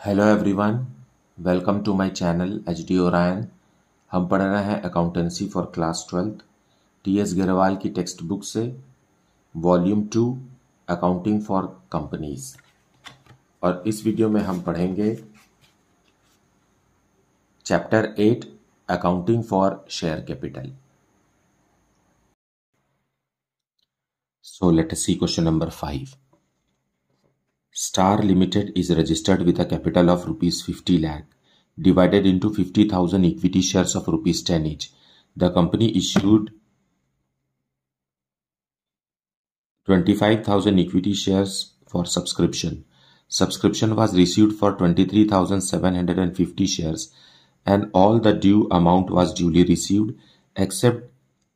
Hello everyone, welcome to my channel H D Orion. हम पढ़ रहे हैं accountancy for class 12 T S Grewal की टेक्स्ट बुक से वॉल्यूम 2 अकाउंटिंग फॉर कंपनीज। और इस वीडियो में हम पढ़ेंगे chapter 8 accounting for share capital. So let us see question number 5। Star Limited is registered with a capital of rupees 50 lakh divided into 50,000 equity shares of rupees 10 each. The company issued 25,000 equity shares for subscription. Subscription was received for 23,750 shares and all the due amount was duly received except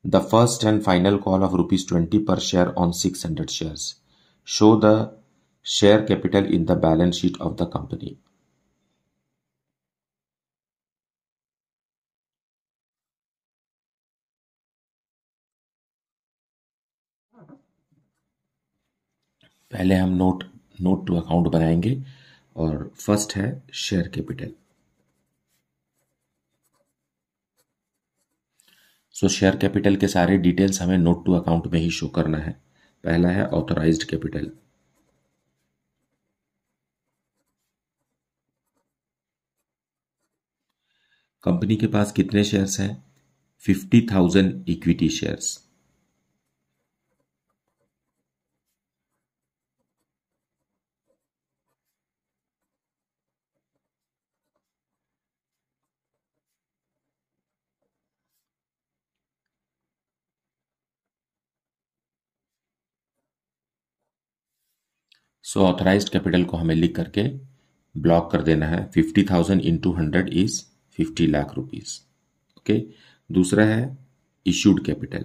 the first and final call of rupees 20 per share on 600 shares. Show the share capital in the balance sheet of the company. पहले हम note to account बनाएंगे और first है share capital. सो share capital के सारे details हमें note to account में ही show करना है। पहला है ऑथराइज्ड कैपिटल। कंपनी के पास कितने शेयर्स हैं? 50,000 इक्विटी शेयर्स। सो ऑथराइज्ड कैपिटल को हमें लिख करके ब्लॉक कर देना है। 50,000 into 100 is 50 lakh rupees. Okay. दूसरा है issued capital.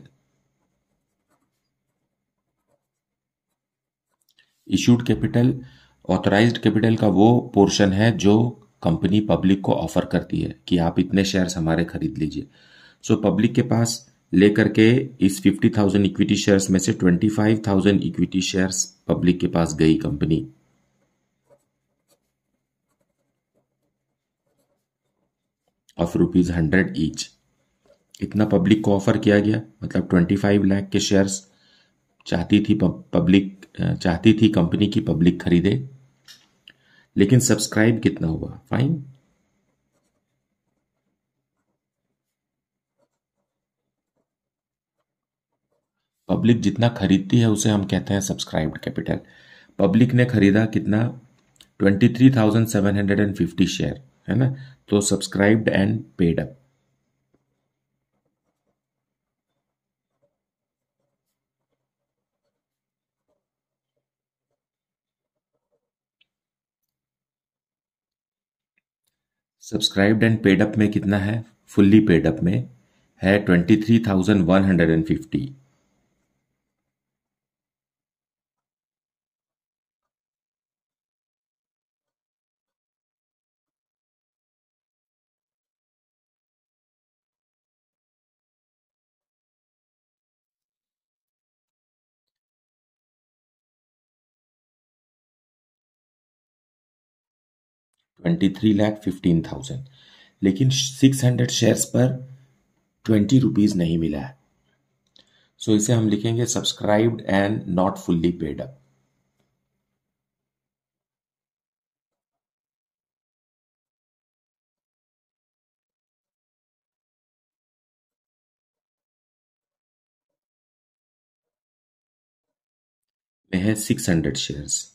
Issued capital authorised capital का वो पोर्शन है जो कंपनी पब्लिक को ऑफर करती है कि आप इतने शेयर्स हमारे खरीद लीजिए। सो पब्लिक के पास लेकर के इस 50,000 इक्विटी शेयर्स में से 25,000 इक्विटी शेयर्स पब्लिक के पास गई कंपनी। Of rupees 100 each. इतना पब्लिक को ऑफर किया गया, मतलब 25 लाख के शेयर्स चाहती थी कंपनी की पब्लिक खरीदे। लेकिन सब्सक्राइब कितना हुआ? फाइन। पब्लिक जितना खरीदती है उसे हम कहते हैं सब्सक्राइब्ड कैपिटल। पब्लिक ने खरीदा कितना? 23,750 शेयर, है ना। तो subscribed and paid up. Subscribed and paid up में कितना है? फुल्ली पेड अप में है 23,150। $23,15,000। लेकिन 600 शेयर्स पर 20 रुपीज नहीं मिला है। सो इसे हम लिखेंगे subscribed and not fully paid up. में है 600 shares.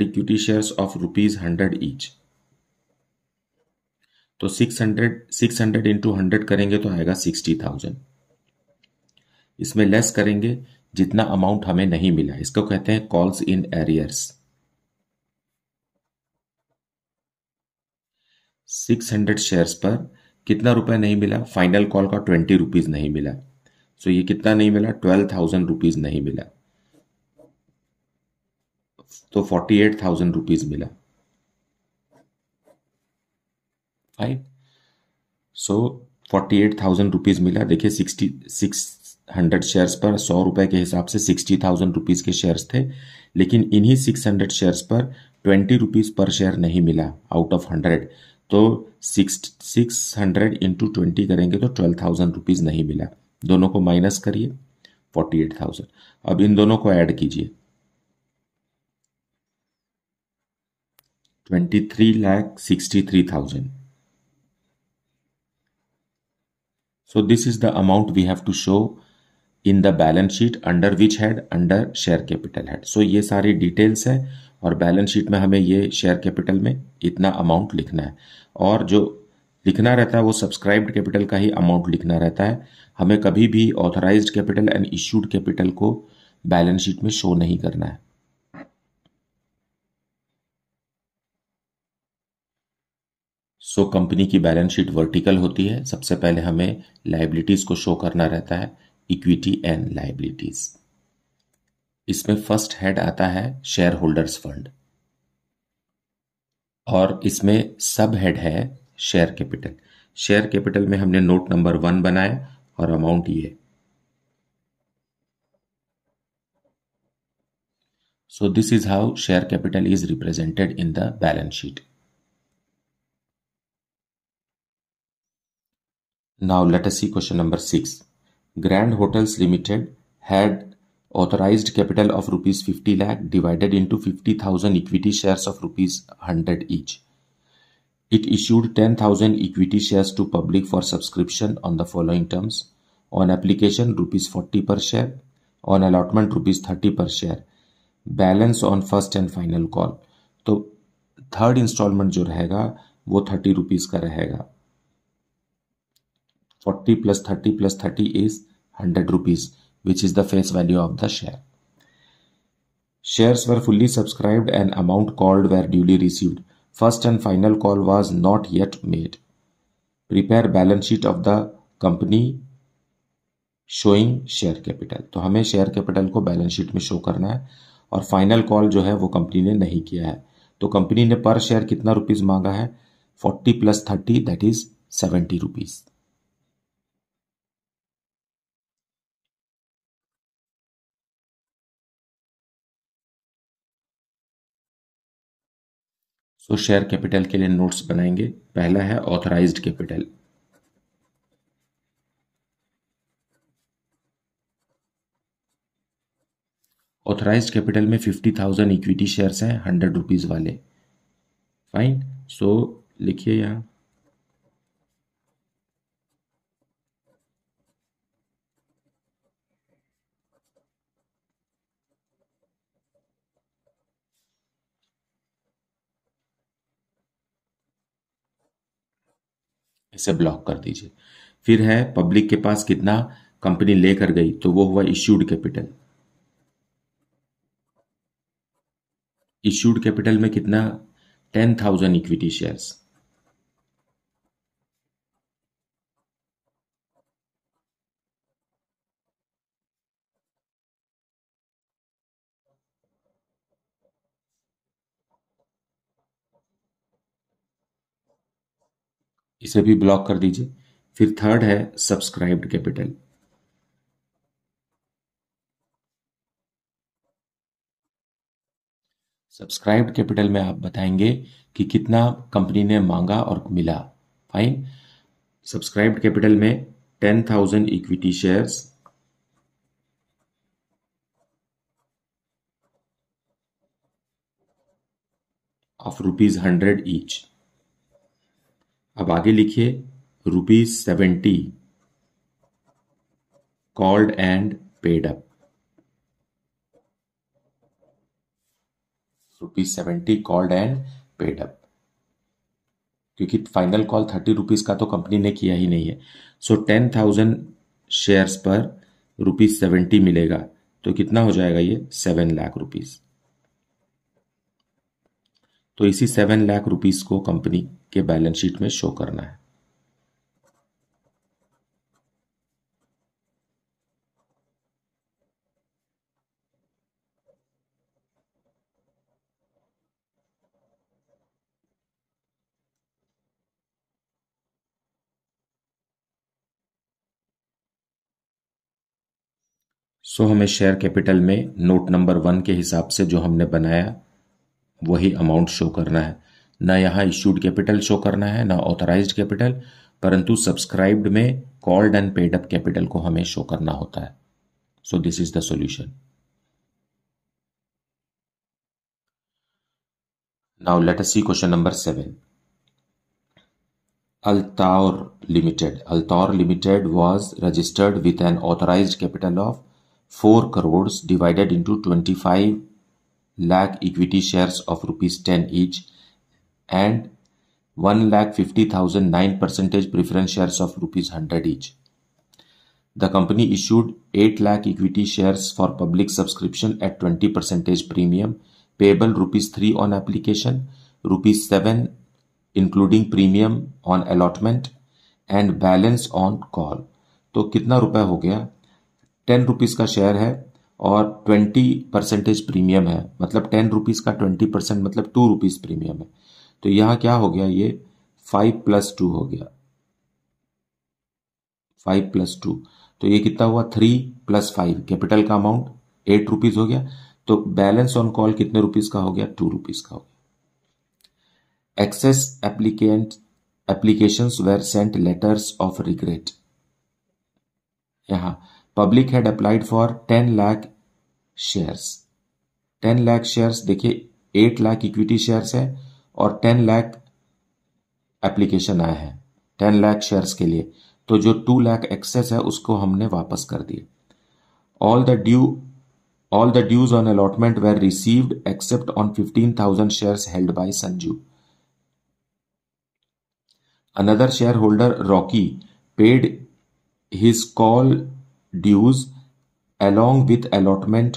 Equity shares of rupees 100 each. तो 600 इंटू 100 करेंगे तो आएगा 60,000। इसमें लेस करेंगे जितना अमाउंट हमें नहीं मिला, इसको कहते हैं कॉल्स इन एरियर्स। 600 शेयर्स पर कितना रुपए नहीं मिला? फाइनल कॉल का 20 रुपीज नहीं मिला। सो ये कितना नहीं मिला? 12,000 रुपीज नहीं मिला। तो 48,000 रुपीज मिला। फाइन। सो 48,000 रुपीज मिला। देखिए 66 100 शेयर्स पर 100 रुपए के हिसाब से 60,000 रुपीज के शेयर्स थे, लेकिन इन्हीं 600 शेयर्स पर 20 रुपीज पर शेयर नहीं मिला आउट ऑफ 100। तो 600 इंटू 20 करेंगे तो 12,000 रुपीज नहीं मिला। दोनों को माइनस करिए, 48,000। अब इन दोनों को ऐड कीजिए, 23,63,000। So this is the amount we have to show in the balance sheet under which head? Under share capital head. So ये सारी डिटेल्स है और बैलेंस शीट में हमें ये शेयर कैपिटल में इतना अमाउंट लिखना है, और जो लिखना रहता है वो सब्सक्राइब्ड कैपिटल का ही अमाउंट लिखना रहता है। हमें कभी भी authorised capital and issued capital को बैलेंस शीट में शो नहीं करना है। सो कंपनी की बैलेंस शीट वर्टिकल होती है। सबसे पहले हमें लायबिलिटीज को शो करना रहता है, इक्विटी एंड लायबिलिटीज। इसमें फर्स्ट हेड आता है शेयर होल्डर्स फंड, और इसमें सब हेड है शेयर कैपिटल। शेयर कैपिटल में हमने नोट नंबर 1 बनाया और अमाउंट ये। So this is how share capital is represented in the balance sheet. Now let us see question number 6. Grand Hotels Limited had authorized capital of rupees 50 lakh divided into 50,000 equity shares of rupees 100 each. It issued 10,000 equity shares to public for subscription on the following terms: on application rupees 40 per share, on allotment rupees 30 per share, balance on first and final call। तो third instalment जो रहेगा वो 30 rupees का रहेगा। 40 plus 30 plus 30 is 100 rupees, which is the face value of the share. Shares were fully subscribed and amount called were duly received. First and final call was not yet made. Prepare balance sheet of the company showing share capital। तो हमें share capital को balance sheet में show करना है, और final call जो है वो कंपनी ने नहीं किया है। तो कंपनी ने पर शेयर कितना रुपीज मांगा है? 40 plus 30 that is 70 rupees. So share capital के लिए नोट्स बनाएंगे। पहला है ऑथराइज्ड कैपिटल। ऑथराइज्ड कैपिटल में 50,000 इक्विटी शेयर्स हैं 100 रुपीज वाले। फाइन, सो लिखिए यहां इसे ब्लॉक कर दीजिए। फिर है पब्लिक के पास कितना कंपनी लेकर गई, तो वो हुआ इश्यूड कैपिटल। इश्यूड कैपिटल में कितना? 10,000 इक्विटी शेयर्स। इसे भी ब्लॉक कर दीजिए। फिर थर्ड है सब्सक्राइब्ड कैपिटल। सब्सक्राइब्ड कैपिटल में आप बताएंगे कि कितना कंपनी ने मांगा और मिला। फाइन, सब्सक्राइब्ड कैपिटल में 10,000 equity shares of rupees 100 each. अब आगे लिखिए rupees 70 called and paid up. Rupees 70 called and paid up, क्योंकि फाइनल कॉल 30 रुपीज का तो कंपनी ने किया ही नहीं है। सो 10,000 शेयर्स पर रुपीज 70 मिलेगा, तो कितना हो जाएगा ये? 7 लाख रुपीज। तो इसी 7 लाख रुपीज को कंपनी के बैलेंस शीट में शो करना है। सो हमें शेयर कैपिटल में नोट नंबर 1 के हिसाब से जो हमने बनाया वही अमाउंट शो करना है। ना यहाँ इश्यूड कैपिटल शो करना है, ना ऑथराइज्ड कैपिटल, परंतु सब्सक्राइब्ड में called and paid up capital को हमें शो करना होता है। So this is the solution. Now let us see question number 7. Altaur Limited was registered with an authorized capital of 4 crores divided into 25 lakh equity shares of rupees 10 each and 1,50,000 9% preference shares of rupees 100 each. The company issued 8 lakh equity shares for public subscription at 20% premium, payable rupees 3 on application, rupees 7 including premium on allotment and balance on call. तो कितना रुपए हो गया? 10 rupees का share है और 20% premium है, मतलब 10 रुपीज का 20% मतलब 2 रुपीज प्रीमियम है। तो यहां क्या हो गया? ये 5 + 2 हो गया, 5 + 2। तो ये कितना हुआ? 3 + 5। कैपिटल का अमाउंट 8 रुपीज हो गया। तो बैलेंस ऑन कॉल कितने रुपीज का हो गया? 2 रुपीज का हो गया। Excess applications were sent letters of regret. यहाँ public had applied for 10 lakh shares. 10 lakh shares, देखिए 8 लाख इक्विटी शेयर्स है और 10 लाख एप्लीकेशन आए हैं 10 लाख शेयर्स के लिए। तो जो 2 लाख एक्सेस है उसको हमने वापस कर दिए। All the dues on allotment were received except on 15,000 shares held by Sanju. Another shareholder, Rocky, paid his call dues along with allotment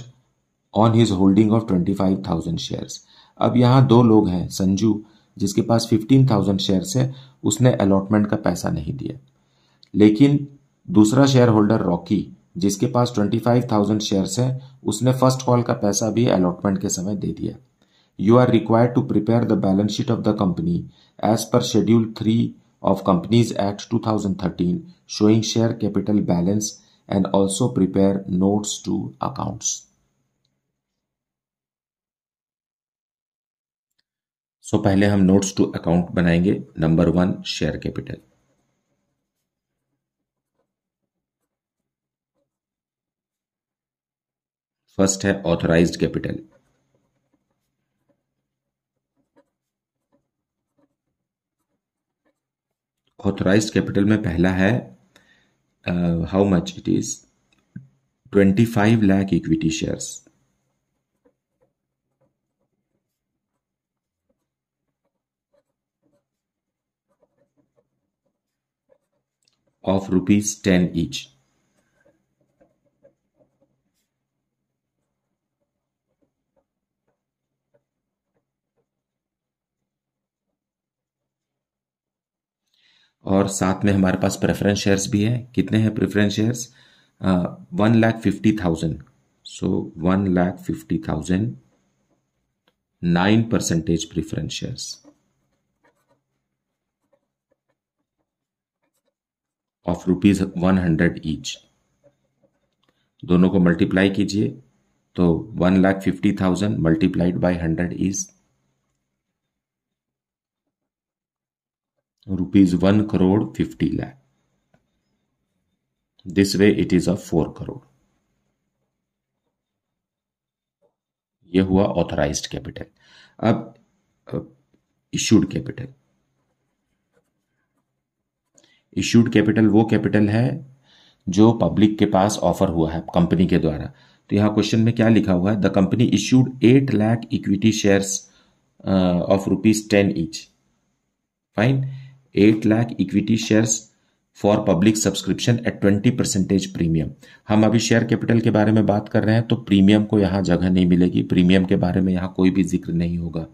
on his holding of 25,000 shares. अब यहां दो लोग हैं, संजू जिसके पास 15,000 शेयर्स है, उसने अलॉटमेंट का पैसा नहीं दिया, लेकिन दूसरा शेयर होल्डर रॉकी जिसके पास 25,000 शेयर्स है, उसने फर्स्ट कॉल का पैसा भी अलॉटमेंट के समय दे दिया। You are required to prepare the balance sheet of the company as per Schedule 3 of Companies Act 2013 showing share capital balance and also prepare notes to accounts. So पहले हम notes to account बनाएंगे। Number 1 share capital. First है authorised capital. Authorised capital में पहला है how much it is 25 lakh equity shares of rupees 10 each. और साथ में हमारे पास प्रेफरेंस शेयर्स भी है। कितने हैं preference shares? 1,50,000। So 1,50,000 9% preference shares of rupees 100 each. दोनों को मल्टीप्लाई कीजिए तो 1,50,000 multiplied by 100 is rupees 1,50,00,000. This way it is of 4 crore. ये हुआ ऑथराइज्ड कैपिटल। अब इश्यूड कैपिटल। इश्यूड कैपिटल वो कैपिटल है जो पब्लिक के पास ऑफर हुआ है कंपनी के द्वारा। तो यहां क्वेश्चन में क्या लिखा हुआ है? The company issued 8 lakh equity shares of rupees 10 each. Fine. 8 lakh equity shares for public subscription eight 20% premium. हम अभी शेयर कैपिटल के बारे में बात कर रहे हैं, तो प्रीमियम को यहां जगह नहीं मिलेगी। प्रीमियम के बारे में यहां कोई भी जिक्र नहीं होगा।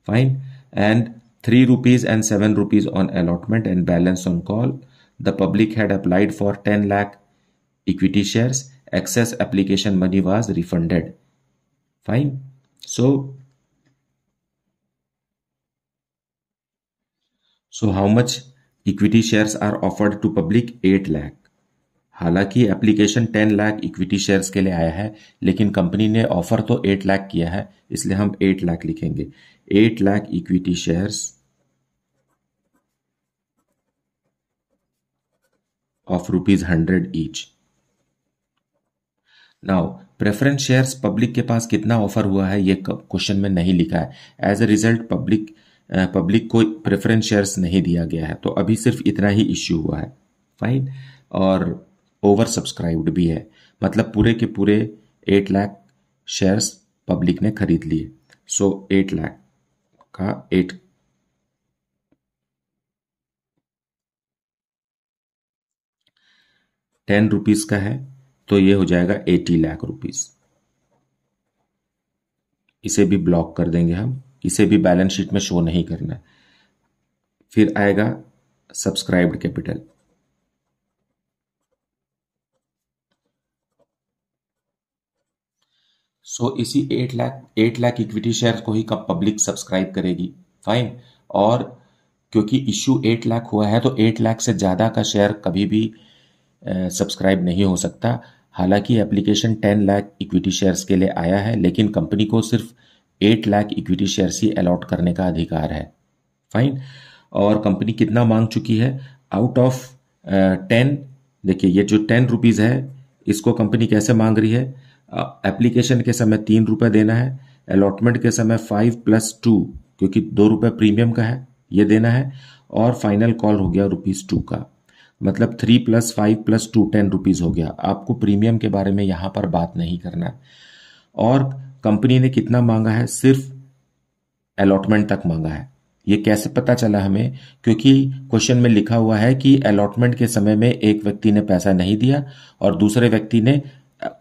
Fine. And 3 rupees and 7 rupees on allotment and balance on call. The public had applied for 10 lakh equity shares. Excess application money was refunded. Fine. So how much equity shares are offered to public? 8 lakh. हालांकि application 10 lakh equity shares के लिए आया है, लेकिन company ने offer तो 8 लाख किया है, इसलिए हम 8 लाख लिखेंगे। 8 lakh equity shares of ₹100 each. Now preference shares public के पास कितना ऑफर हुआ है ये क्वेश्चन में नहीं लिखा है। एज ए रिजल्ट पब्लिक को प्रेफरेंस शेयर्स नहीं दिया गया है, तो अभी सिर्फ इतना ही इश्यू हुआ है। फाइन। और ओवर सब्सक्राइब्ड भी है, मतलब पूरे के पूरे 8 लाख शेयर्स पब्लिक ने खरीद लिए। सो 8 लाख का 8 10 रुपीज का है, तो ये हो जाएगा 80 लाख रुपीज। इसे भी ब्लॉक कर देंगे हम, इसे भी बैलेंस शीट में शो नहीं करना है। फिर आएगा सब्सक्राइब्ड कैपिटल। सो इसी 8 लाख इक्विटी शेयर को ही पब्लिक सब्सक्राइब करेगी। फाइन। और क्योंकि इश्यू 8 लाख हुआ है, तो 8 लाख से ज्यादा का शेयर कभी भी सब्सक्राइब नहीं हो सकता। हालांकि एप्लीकेशन 10 लाख इक्विटी शेयर्स के लिए आया है, लेकिन कंपनी को सिर्फ 8 लाख इक्विटी शेयर्स ही अलॉट करने का अधिकार है। फाइन। और कंपनी कितना मांग चुकी है? आउट ऑफ 10, देखिए ये जो 10 रुपीज है, इसको कंपनी कैसे मांग रही है? एप्लीकेशन के समय 3 रुपए देना है, अलॉटमेंट के समय 5+2, क्योंकि 2 रुपए प्रीमियम का है, ये देना है, और फाइनल कॉल हो गया ₹2 का, मतलब 3 + 5 + 2 10 रुपीज हो गया। आपको प्रीमियम के बारे में यहां पर बात नहीं करना है। और कंपनी ने कितना मांगा है? सिर्फ अलॉटमेंट तक मांगा है। ये कैसे पता चला हमें? क्योंकि क्वेश्चन में लिखा हुआ है कि अलॉटमेंट के समय में एक व्यक्ति ने पैसा नहीं दिया और दूसरे व्यक्ति ने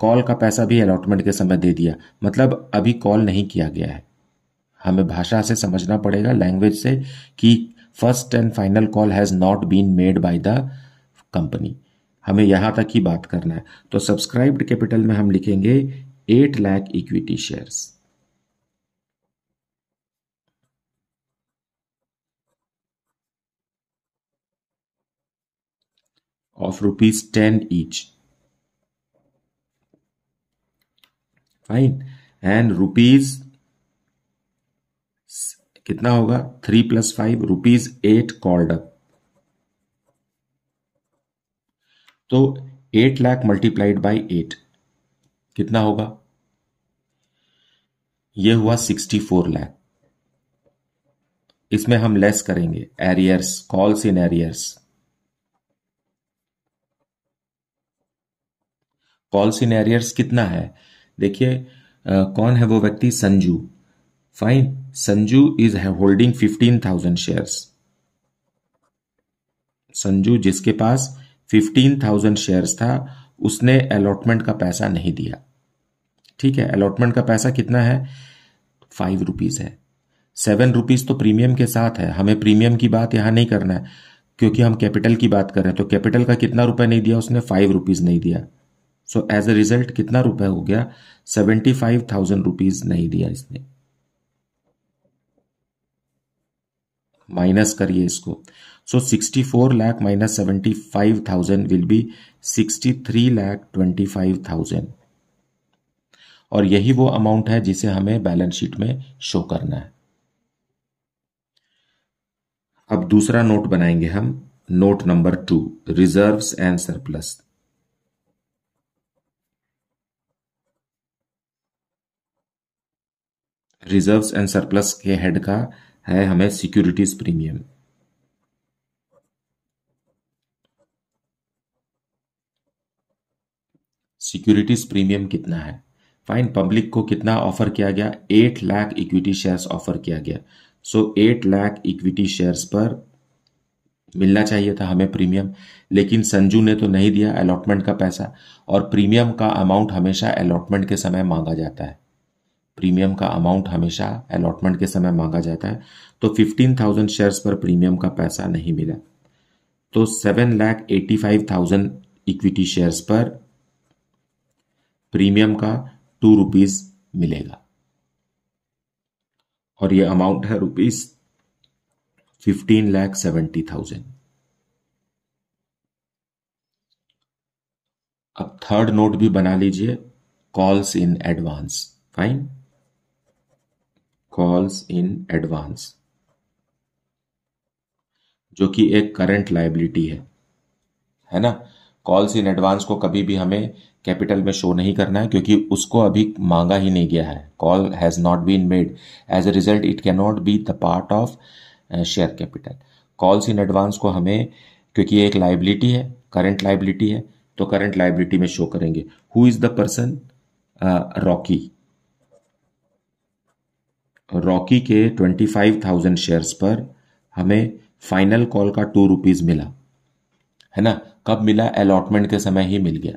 कॉल का पैसा भी अलॉटमेंट के समय दे दिया, मतलब अभी कॉल नहीं किया गया है। हमें भाषा से समझना पड़ेगा, लैंग्वेज से, कि first and final call has not been made by the company. हमें यहां तक ही बात करना है। तो सब्सक्राइब्ड कैपिटल में हम लिखेंगे 8 lakh equity shares of ₹10 each. Fine. And rupees कितना होगा? 3 + 5 ₹8 कॉल्ड अप। तो 8 लाख मल्टीप्लाइड बाई 8 कितना होगा? ये हुआ 64 लाख। इसमें हम लेस करेंगे arrears, calls in arrears. Calls in arrears कितना है? देखिए कौन है वो व्यक्ति? Sanju. Fine. Sanju is holding 15,000 shares. Sanju जिसके पास 15,000 शेयर्स था, उसने अलॉटमेंट का पैसा नहीं दिया। ठीक है, अलॉटमेंट का पैसा कितना है? 5 रुपीज है। 7 रुपीज तो प्रीमियम के साथ है। हमें प्रीमियम की बात यहां नहीं करना है, क्योंकि हम कैपिटल की बात कर रहे हैं। तो कैपिटल का कितना रुपए नहीं दिया उसने? 5 रुपीज नहीं दिया। सो एज ए रिजल्ट कितना रुपए हो गया? 75,000 रुपीज नहीं दिया इसने। माइनस करिए इसको। सो 64 लाख माइनस 75,000 विल बी 63,25,000। और यही वो अमाउंट है जिसे हमें बैलेंस शीट में शो करना है। अब दूसरा नोट बनाएंगे हम, note number 2, reserves and surplus. Reserves and surplus के हेड का है हमें सिक्योरिटीज प्रीमियम। सिक्योरिटीज प्रीमियम कितना है? फाइन। पब्लिक को कितना ऑफर किया गया? 8 लाख इक्विटी शेयर्स ऑफर किया गया। सो 8 लाख इक्विटी शेयर्स पर मिलना चाहिए था हमें प्रीमियम, लेकिन संजू ने तो नहीं दिया अलॉटमेंट का पैसा। और प्रीमियम का अमाउंट हमेशा अलॉटमेंट के समय मांगा जाता है। प्रीमियम का अमाउंट हमेशा अलॉटमेंट के समय मांगा जाता है। तो 15,000 शेयर्स पर प्रीमियम का पैसा नहीं मिला, तो 7,85,000 इक्विटी शेयर्स पर प्रीमियम का 2 रुपीज मिलेगा। और यह अमाउंट है ₹15,70,000। अब थर्ड नोट भी बना लीजिए, calls in advance. Fine, calls in advance, जो कि एक करंट लायबिलिटी है ना। कॉल्स इन एडवांस को कभी भी हमें कैपिटल में शो नहीं करना है, क्योंकि उसको अभी मांगा ही नहीं गया है। Call has not been made, as a result it can not be the part of share capital. Calls in advance को हमें, क्योंकि ये एक लाइबिलिटी है, करंट लाइबिलिटी है, तो करंट लाइबिलिटी में शो करेंगे। Who is the person? Rocky. Rocky के 25,000 शेयर्स पर हमें फाइनल कॉल का 2 रुपीज मिला, है ना। कब मिला? अलॉटमेंट के समय ही मिल गया,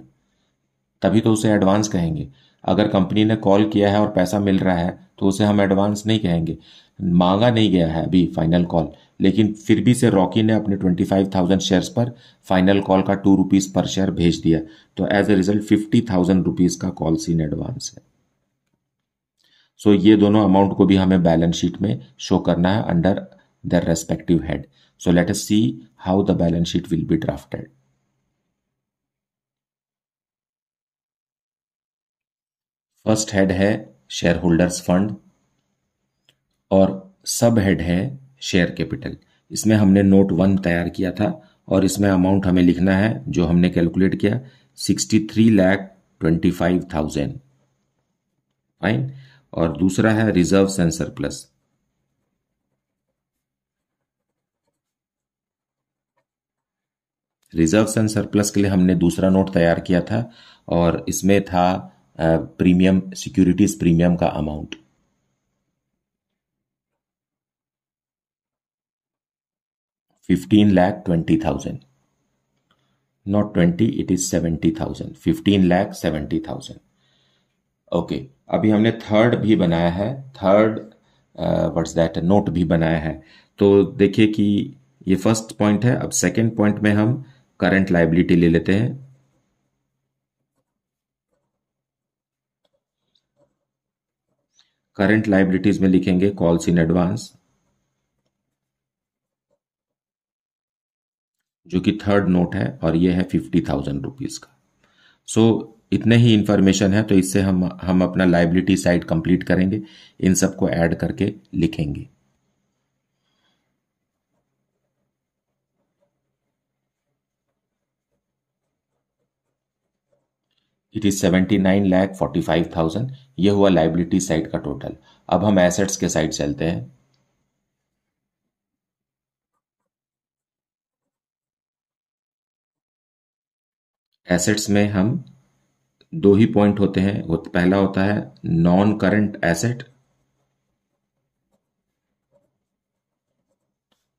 तभी तो उसे एडवांस कहेंगे। अगर कंपनी ने कॉल किया है और पैसा मिल रहा है तो उसे हम एडवांस नहीं कहेंगे। मांगा नहीं गया है अभी फाइनल कॉल, लेकिन फिर भी से रॉकी ने अपने 25,000 शेयर्स पर फाइनल कॉल का 2 रुपीज पर शेयर भेज दिया, तो एज ए रिजल्ट 50,000 रुपीज का कॉल्स इन एडवांस है। सो ये दोनों अमाउंट को भी हमें बैलेंस शीट में शो करना है under their respective head. So let us see how the balance sheet will be drafted. First head है शेयर होल्डर्स फंड और सब हेड है शेयर कैपिटल। इसमें हमने नोट 1 तैयार किया था और इसमें अमाउंट हमें लिखना है जो हमने कैलकुलेट किया, 63,25,000। फाइन। और दूसरा है reserves and surplus. Reserves and surplus के लिए हमने दूसरा नोट तैयार किया था और इसमें था प्रीमियम, सिक्योरिटीज प्रीमियम का amount 15,20,000, not 20, it is 70,000, 15,70,000। Okay, अभी हमने थर्ड भी बनाया है, थर्ड व्हाट्स दैट नोट भी बनाया है। तो देखिए कि ये फर्स्ट पॉइंट है। अब सेकेंड पॉइंट में हम करंट लायबिलिटी ले लेते हैं। करंट लायबिलिटीज में लिखेंगे कॉल्स इन एडवांस, जो कि थर्ड नोट है और ये है 50,000 रुपीज का। सो इतने ही इंफॉर्मेशन है, तो इससे हम अपना लायबिलिटी साइड कंप्लीट करेंगे, इन सबको ऐड करके लिखेंगे। It is 79,45,000। ये हुआ लायबिलिटी साइड का टोटल। अब हम एसेट्स के साइड चलते हैं। एसेट्स में हम दो ही पॉइंट होते हैं, पहला होता है नॉन करंट एसेट,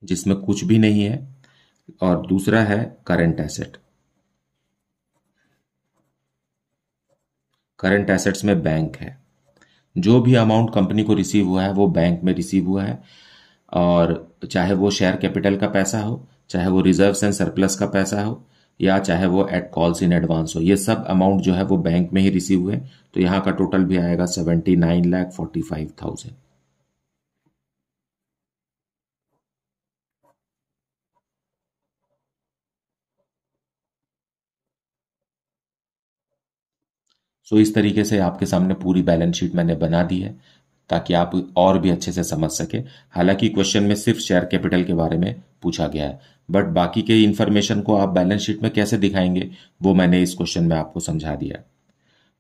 जिसमें कुछ भी नहीं है, और दूसरा है करंट एसेट। करंट एसेट्स में बैंक है, जो भी अमाउंट कंपनी को रिसीव हुआ है वो बैंक में रिसीव हुआ है, और चाहे वो शेयर कैपिटल का पैसा हो, चाहे वो रिजर्व्स एंड सरप्लस का पैसा हो, या चाहे वो एट कॉल्स इन एडवांस हो, ये सब अमाउंट जो है वो बैंक में ही रिसीव हुए। तो यहां का टोटल भी आएगा 79,45,000। सो इस तरीके से आपके सामने पूरी बैलेंस शीट मैंने बना दी है, ताकि आप और भी अच्छे से समझ सके। हालांकि क्वेश्चन में सिर्फ शेयर कैपिटल के बारे में पूछा गया है, बट बाकी के इन्फॉर्मेशन को आप बैलेंस शीट में कैसे दिखाएंगे वो मैंने इस क्वेश्चन में आपको समझा दिया।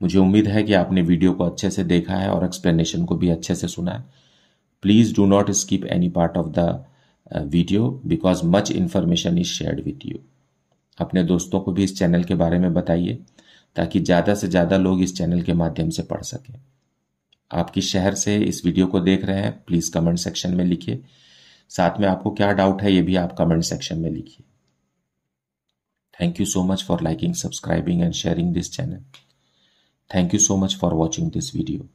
मुझे उम्मीद है कि आपने वीडियो को अच्छे से देखा है और एक्सप्लेनेशन को भी अच्छे से सुना है। Please do not skip any part of the video because much information is shared with you. अपने दोस्तों को भी इस चैनल के बारे में बताइए, ताकि ज़्यादा से ज़्यादा लोग इस चैनल के माध्यम से पढ़ सकें। आप किस शहर से इस वीडियो को देख रहे हैं प्लीज़ कमेंट सेक्शन में लिखिए। साथ में आपको क्या डाउट है ये भी आप कमेंट सेक्शन में लिखिए। Thank you so much for liking, subscribing and sharing this channel. Thank you so much for watching this video.